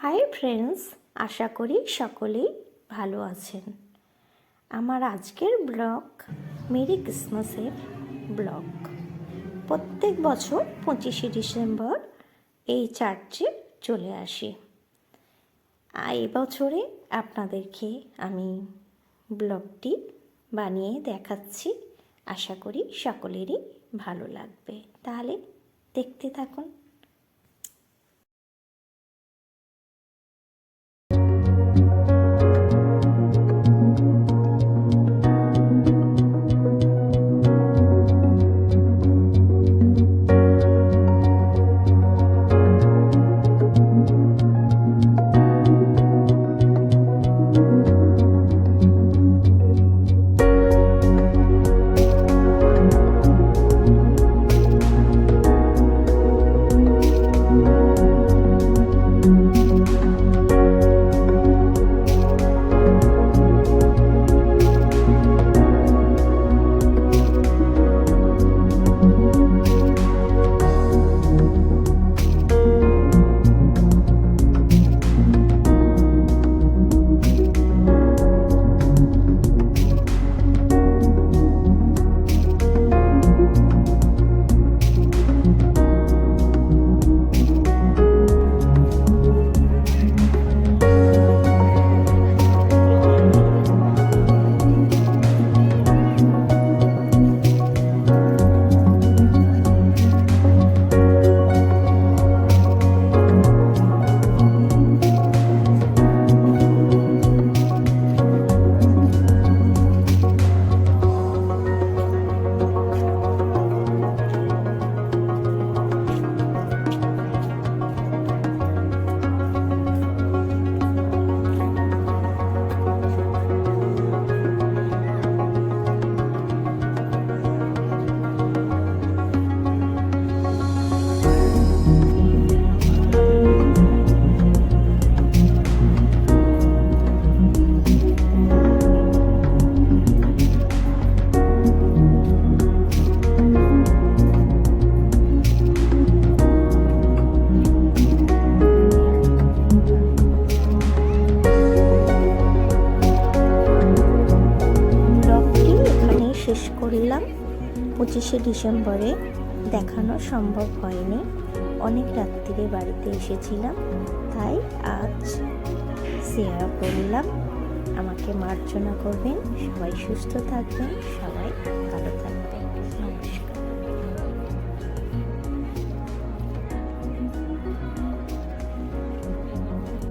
Hi friends, আশা করি সকলেই ভালো আছেন। আমার আজকের ব্লগ মেরি ক্রিসমাসের ব্লগ। প্রত্যেক বছর 25শে ডিসেম্বর এই চার্চে চলে আসি। এই বছরে আপনাদেরকে আমি ব্লগটি বানিয়ে দেখাচ্ছি। আশা করি সকলেরই ভালো লাগবে। তাহলে দেখতে থাকুন। শেষ করলাম। 25শে ডিসেম্বরে দেখানো সম্ভব হয়নি, অনেক রাত্রিরে বাড়িতে এসেছিলাম, তাই আজ শেয়ার করলাম। আমাকে মার্জনা করবেন, সবাই সুস্থ থাকবেন, সবাই